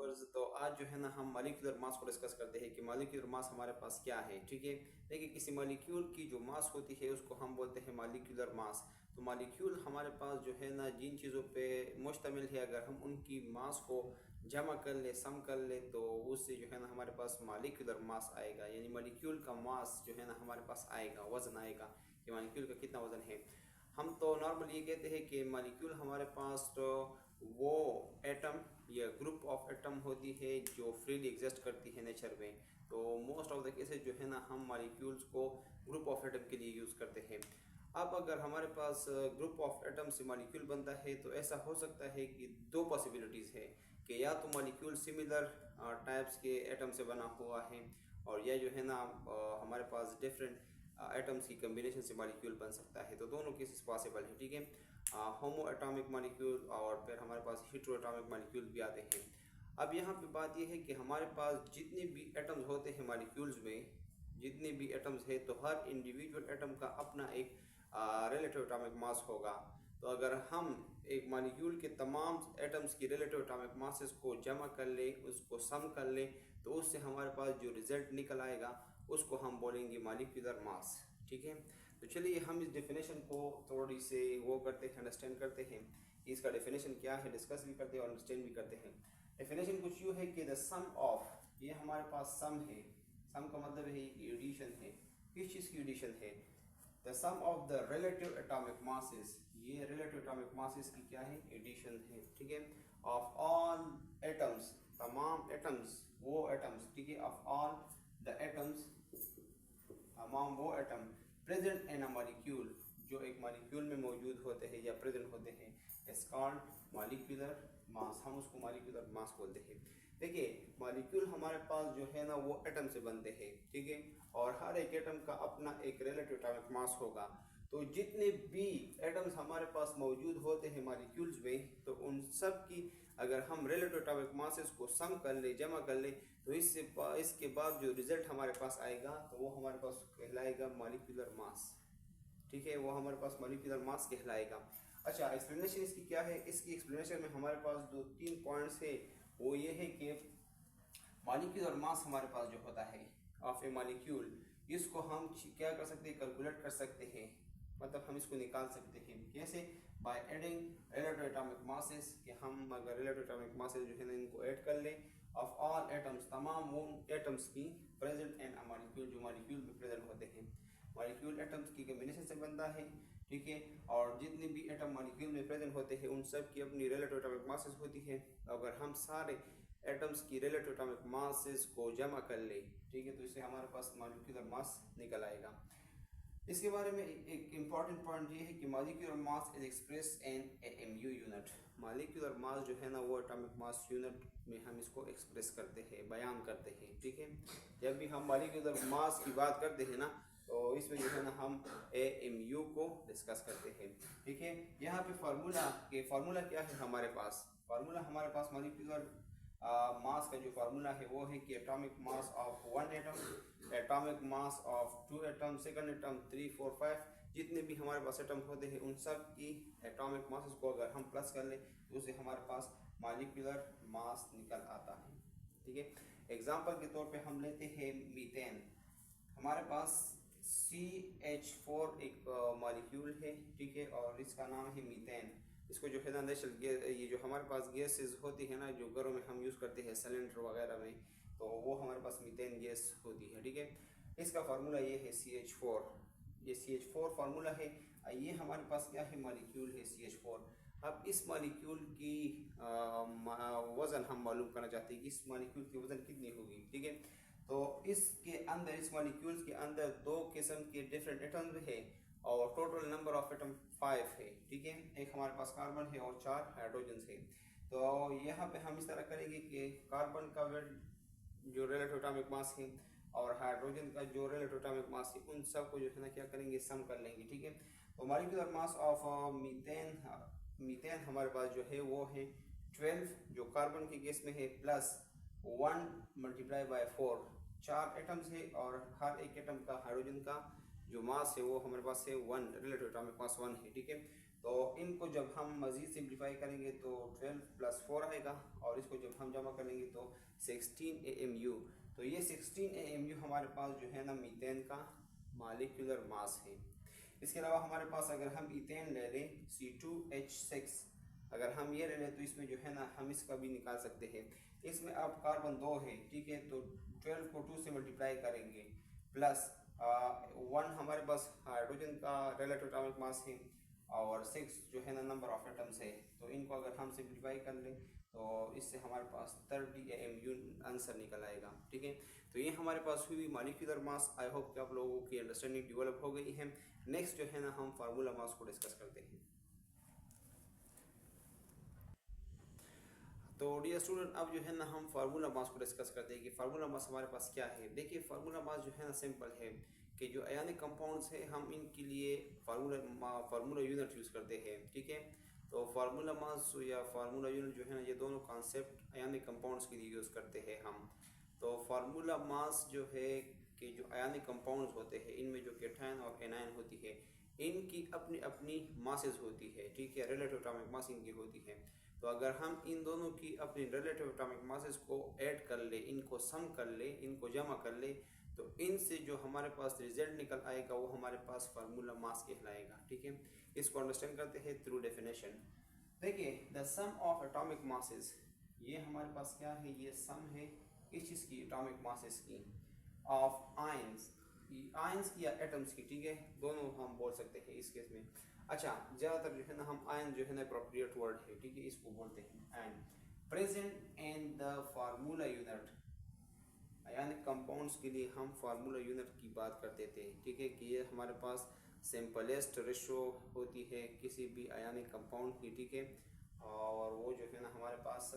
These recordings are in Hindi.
व्यूअर्स, तो आज जो है ना हम मॉलिक्यूलर मास को डिस्कस करते हैं कि मॉलिक्यूलर मास हमारे पास क्या है। ठीक है, देखिए किसी मॉलिक्यूल की जो मास होती है उसको हम बोलते हैं मॉलिक्यूलर मास। तो मॉलिक्यूल हमारे पास जो है ना जिन चीज़ों पे मुश्तमिल है, अगर हम उनकी मास को जमा कर ले, सम कर ले, तो उससे जो है ना हमारे पास मॉलिक्यूलर मास आएगा। यानी मॉलिक्यूल का मास जो है ना हमारे पास आएगा, वज़न आएगा कि मॉलिक्यूल का कितना वज़न है। हम तो नॉर्मली ये कहते हैं कि मॉलिक्यूल हमारे पास तो वो एटम या ग्रुप ऑफ एटम होती है जो फ्रीली एग्जिस्ट करती है नेचर में। तो मोस्ट ऑफ द केसेस जो है ना हम मॉलिक्यूल्स को ग्रुप ऑफ एटम के लिए यूज़ करते हैं। अब अगर हमारे पास ग्रुप ऑफ एटम से मॉलिक्यूल बनता है तो ऐसा हो सकता है कि दो पॉसिबिलिटीज़ है कि या तो मॉलिक्यूल सिमिलर टाइप्स के एटम से बना हुआ है, और या जो है ना हमारे पास डिफरेंट एटम्स की कम्बिनेशन से मॉलिक्यूल बन सकता है। तो दोनों केसेस पॉसिबल है। ठीक है, होमो एटॉमिक मॉलिक्यूल और फिर हमारे पास हेटेरो एटॉमिक मॉलिक्यूल भी आते हैं। अब यहाँ पे बात यह है कि हमारे पास जितने भी एटम्स होते हैं मॉलिक्यूल्स में, जितने भी एटम्स है, तो हर इंडिविजुअल एटम का अपना एक रिलेटिव एटॉमिक मास होगा। तो अगर हम एक मॉलिक्यूल के तमाम एटम्स की रिलेटिव एटॉमिक मासेस को जमा कर ले, उसको सम कर ले, तो उससे हमारे पास जो रिजल्ट निकल आएगा उसको हम बोलेंगे मॉलिक्यूलर मास। ठीक है, तो चलिए हम इस डेफिनेशन को थोड़ी से वो करते हैं, अंडरस्टैंड करते हैं कि इसका डेफिनेशन क्या है, डिस्कस भी करते हैं और अंडरस्टैंड भी करते हैं। डेफिनेशन कुछ यूँ है कि द सम ऑफ, ये हमारे पास सम है, सम का मतलब है एडिशन है। किस चीज़ की एडिशन है? The sum of the relative atomic masses, ये रिलेटिव एटॉमिक मासेस की क्या है? एडिशन है। ठीक है, ऑफ ऑल एटम्स, तमाम एटम्स, वो एटम्स, ठीक है, ऑफ ऑल द एटम्स, तमाम वो atom present in a molecule, जो एक मॉलिक्यूल में मौजूद होते हैं या प्रेजेंट होते हैं, इज कॉल्ड मॉलिक्यूलर मास। हम उसको मॉलिक्यूलर मास बोलते हैं। देखिए मॉलिक्यूल हमारे पास जो है ना वो एटम से बनते हैं, ठीक है, और हर एक एटम का अपना एक रिलेटिव एटॉमिक मास होगा। तो जितने भी एटम्स हमारे पास मौजूद होते हैं मॉलिक्यूल्स में, तो उन सब की अगर हम रिलेटिव एटॉमिक मासेस को सम कर ले, जमा कर ले, तो इसके बाद जो रिजल्ट हमारे पास आएगा तो वो हमारे पास कहलाएगा मॉलिक्यूलर मास। ठीक है, वो हमारे पास मॉलिक्यूलर मास कहलाएगा। अच्छा, एक्सप्लेनेशन इसकी क्या है? इसकी एक्सप्लेनेशन में हमारे पास 2-3 पॉइंट्स है। वो ये है कि मॉलिक्यूलर मास हमारे पास जो होता है ऑफ ए मॉलिक्यूल, इसको हम क्या कर सकते हैं? कैलकुलेट कर सकते हैं, मतलब हम इसको निकाल सकते हैं। कैसे? By adding relative atomic masses, कि हम अगर रिलेटिव एटॉमिक मासेस जो है ना इनको ऐड कर ले ऑफ ऑल एटम्स, तमाम वो एटम्स की प्रेजेंट इन अ मॉलिक्यूल, जो मॉलिक्यूल में प्रेजेंट होते हैं। मॉलिक्यूल एटम्स की कम्बिनेशन से बनता है, ठीक है, और जितने भी एटम मॉलिक्यूल में प्रेजेंट होते हैं उन सब की अपनी रिलेटिव एटॉमिक मासेस होती है। अगर हम सारे एटम्स की रिलेटिव एटॉमिक मासेस को जमा कर ले, ठीक है, तो इससे हमारे पास मॉलिक्यूलर मास निकल आएगा। इसके बारे में एक इम्पॉर्टेंट पॉइंट ये है कि molecular mass is express in MU unit. Molecular mass जो है ना वो एटॉमिक मास यूनिट में हम इसको एक्सप्रेस करते हैं, बयान करते हैं। ठीक है, जब भी हम मॉलिक्यूलर मास की बात करते हैं ना, तो इसमें जो है ना हम एमयू को डिस्कस करते हैं। ठीक है, यहाँ पे फार्मूला क्या है हमारे पास? फार्मूला हमारे पास मॉलिक्यूलर मास का जो फार्मूला है वो है कि atomic mass of one atom, atomic mass of two atom, second atom, 3, 4, 5, जितने भी हमारे पास एटम होते हैं उन सब की एटॉमिक मासेस को अगर हम प्लस कर ले तो उससे हमारे पास मॉलिक्यूलर मास निकल आता है। ठीक है, एग्जांपल के तौर पे हम लेते हैं मीथेन। हमारे पास CH4 एक मॉलिक्यूल है, ठीक है, और इसका नाम है मीथेन। इसको जो है ना नेचुरल गैस, ये जो हमारे पास गैसेस होती है ना, जो घरों में हम यूज़ करते हैं सिलेंडर वगैरह में, तो वो हमारे पास मीथेन गैस होती है। ठीक है, इसका फार्मूला ये है CH4, ये CH4 फार्मूला है। ये हमारे पास क्या है? मॉलिक्यूल है CH4। अब इस मॉलिक्यूल की वज़न हम मालूम करना चाहते हैं कि इस मॉलिक्यूल की वज़न कितनी होगी। ठीक है, तो इसके अंदर, इस मॉलिक्यूल्स के अंदर 2 किस्म के डिफरेंट एटम्स है और टोटल नंबर ऑफ एटम 5 है। ठीक है, एक हमारे पास कार्बन है और 4 हाइड्रोजन है। तो यहाँ पे हम इस तरह करेंगे कि कार्बन का जो रिलेटिव एटॉमिक मास है और हाइड्रोजन का जो रिलेटिव एटॉमिक मास है, उन सब को जो है ना क्या करेंगे? सम कर लेंगे। ठीक है, तो मॉलिक्यूलर मास ऑफ मीथेन हमारे पास जो है वो है 12, जो कार्बन के केस में है, प्लस 1 मल्टीप्लाई बाय 4, 4 एटम्स है, और हर एक एटम का हाइड्रोजन का जो मास है वो हमारे पास है 1, रिलेटिव एटॉमिक मास 1 है। ठीक है, तो इनको जब हम मज़ीद सिंप्लीफाई करेंगे तो 12 + 4 आएगा, और इसको जब हम जमा करेंगे तो 16 AMU। तो ये 16 AMU हमारे पास जो है ना मीथेन का मॉलिक्यूलर मास है। इसके अलावा हमारे पास अगर हम इथेन ले लें C2H6, अगर हम ये ले लें तो इसमें जो है ना हम इसका भी निकाल सकते हैं। इसमें अब कार्बन 2 है, ठीक है, तो 12 को 2 से मल्टीप्लाई करेंगे, प्लस 1 हमारे पास हाइड्रोजन का रिलेटिव एटॉमिक मास है, और 6 जो है ना नंबर ऑफ एटम्स है। तो इनको अगर हम सिंप्लीफाई कर लें तो इससे हमारे पास 30 AMU आंसर निकल आएगा, ठीक है। तो ये हमारे पास हुई मॉलिक्यूलर मास। आई होप कि आप लोगों की अंडरस्टैंडिंग डेवलप हो गई है। नेक्स्ट जो है ना हम फार्मूला मास को डिस्कस करते हैं। तो डियर स्टूडेंट, अब जो है ना हम फार्मूला मास को डिस्कस करते हैं कि फार्मूला मास हमारे पास क्या है। देखिए, फार्मूला मास जो है ना सिंपल है कि जो आयनिक कंपाउंड्स है हम इनके लिए फार्मूला यूनिट यूज़ करते हैं, ठीक है। तो फार्मूला मास या फार्मूला यूनिट जो है ना ये दोनों कॉन्सेप्ट आयनिक कंपाउंड्स के लिए यूज़ करते हैं हम। तो फार्मूला मास जो है कि जो आयनिक कंपाउंड्स होते हैं इनमें जो केटायन और एनायन होती है इनकी अपनी अपनी मासेस होती है, ठीक है, रिलेटिव एटॉमिक मास इनकी होती है। तो अगर हम इन दोनों की अपनी रिलेटिव एटॉमिक मासेस को ऐड कर ले, इनको सम कर ले, इनको जमा कर ले, तो इनसे जो हमारे पास रिजल्ट निकल आएगा वो हमारे पास फार्मूला मास कहलाएगा, ठीक है। इसको अंडरस्टैंड करते हैं थ्रू डेफिनेशन। देखिए, the sum of atomic masses, ये हमारे पास क्या है, ये सम है किस चीज़ की, एटॉमिक मासेस की, ऑफ आयंस, आयंस की या एटम्स की, ठीक है, दोनों हम बोल सकते हैं इस केस में। अच्छा, ज़्यादातर जो है ना हम आयन जो है ना अप्रोप्रिएट वर्ड है, ठीक है, इसको बोलते हैं। And present in the formula unit, ionic compounds के लिए हम फार्मूला यूनिट की बात करते थे, ठीक है, कि ये हमारे पास सिंपलेस्ट रेशो होती है किसी भी आयनिक कंपाउंड की, ठीक है, और वो जो है ना हमारे पास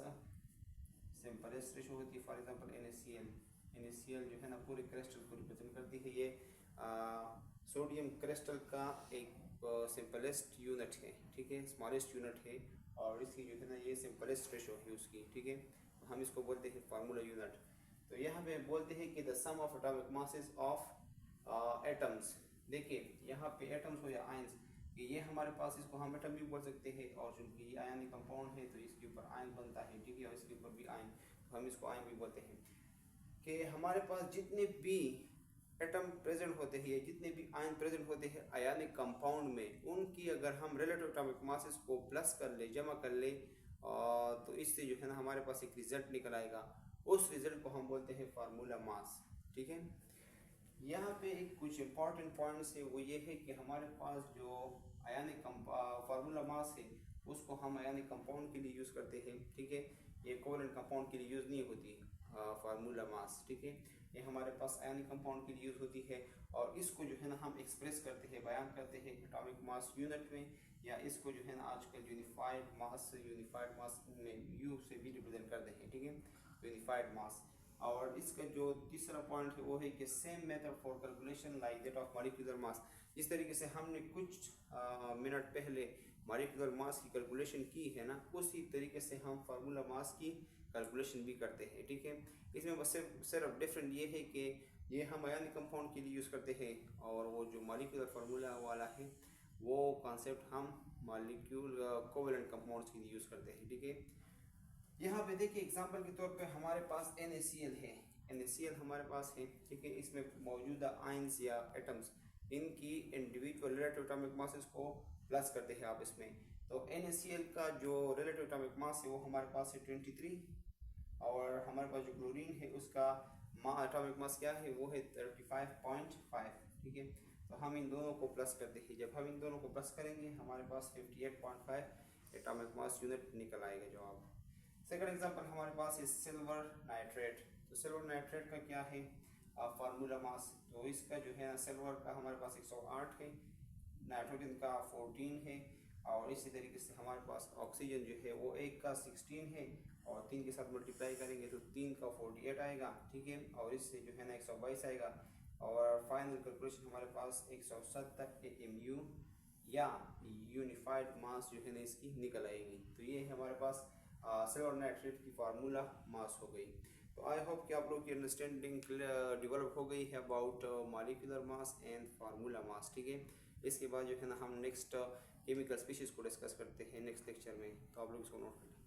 सिंपलेस्ट रेशो होती है। फॉर एग्जांपल NaCl जो है ना पूरे क्रिस्टल को रिप्रेजेंट करती है। ये सोडियम क्रिस्टल का एक सिंपलेस्ट यूनिट है, ठीक है, स्मॉलेस्ट यूनिट है, और इसकी जो है ना ये सिंपलेस्ट रेशो है उसकी, ठीक है। तो हम इसको बोलते हैं फार्मूला यूनिट। तो यहाँ पे बोलते हैं कि the sum of atomic masses of atoms. देखिए, यहाँ पे एटम्स हो या आयंस, ये हमारे पास, इसको हम एटम भी बोल सकते हैं, और चूंकि ये आयनिक कंपाउंड है तो इसके ऊपर आयन बनता है, ठीक है, और इसके ऊपर भी आयन, तो हम इसको आयन भी बोलते हैं। कि हमारे पास जितने भी एटम प्रेजेंट होते हैं, जितने भी आयन प्रेजेंट होते हैं आयनिक कंपाउंड में, उनकी अगर हम रिलेटिव एटॉमिक मासेस को प्लस कर ले, जमा कर ले, तो इससे जो है ना हमारे पास एक रिजल्ट निकल आएगा। उस रिजल्ट को हम बोलते हैं फार्मूला मास, ठीक है। यहाँ पे एक कुछ इंपॉर्टेंट पॉइंट्स है, वो ये है कि हमारे पास जो आयनिक फार्मूला मास है उसको हम आयनिक कंपाउंड के लिए यूज़ करते हैं, ठीक है। ये कोवलेंट कंपाउंड के लिए यूज़ नहीं होती फार्मूला मास, ठीक है। ये हमारे पास आयनिक कंपाउंड के लिए यूज़ होती है, और इसको जो है ना हम एक्सप्रेस करते हैं, बयान करते हैं एटॉमिक मास यूनिट में, या इसको जो है ना आजकल यूनिफाइड मास में यू से भी रिप्रेजेंट करते हैं, ठीक है, यूनिफाइड मास। और इसका जो तीसरा पॉइंट है वो है कि same method for calculation like that of molecular mass. जिस तरीके से हमने कुछ मिनट पहले मॉलिक्यूलर मास की कैलकुलेशन की है ना, उसी तरीके से हम फार्मूला मास की कैलकुलेशन भी करते हैं, ठीक है। इसमें बस सिर्फ डिफरेंट ये है कि ये हम आयनिक कंपाउंड के लिए यूज़ करते हैं, और वो जो मॉलिक्यूलर फार्मूला वाला है वो कॉन्सेप्ट हम मॉलिक्यूल कोवेलेंट कंपाउंड्स के लिए यूज़ करते हैं, ठीक है। यहाँ पे देखिए, एग्जांपल के तौर पे हमारे पास NaCl है, NaCl हमारे पास है, ठीक है। इसमें मौजूदा आयंस या एटम्स, इनकी इंडिविजुअल रिलेटिव एटॉमिक मासेस को प्लस करते हैं आप इसमें। तो NaCl का जो रिलेटिव एटॉमिक मास है वो हमारे पास है 23, और हमारे पास जो क्लोरीन है उसका एटॉमिक मास क्या है, वो है 35.5, ठीक है। तो हम इन दोनों को प्लस करते हैं, जब हम इन दोनों को प्लस करेंगे हमारे पास 58.5 एटॉमिक मास यूनिट निकल आएगा जवाब। सेकंड एग्जांपल हमारे पास है सिल्वर नाइट्रेट। तो सिल्वर नाइट्रेट का क्या है फार्मूला मास, तो इसका जो है सिल्वर का हमारे पास 108 है, नाइट्रोजन का 14 है, और इसी तरीके से हमारे पास ऑक्सीजन जो है वो 1 का 16 है, और 3 के साथ मल्टीप्लाई करेंगे तो 3 का 48 आएगा, ठीक है, और इससे जो है ना 122 आएगा, और फाइनल कैलकुलेशन हमारे पास 170 AMU या यूनिफाइड मास जो है ना इसकी निकल आएगी। तो ये है हमारे पास सिल्वर नाइट्रेट की फार्मूला मास हो गई। तो आई होप कि आप लोग की अंडरस्टैंडिंग डेवलप हो गई है about molecular mass and formula mass, ठीक है। इसके बाद जो है ना हम नेक्स्ट केमिकल स्पीशीज़ को डिस्कस करते हैं नेक्स्ट लेक्चर में, तो आप लोग इसको नोट करें।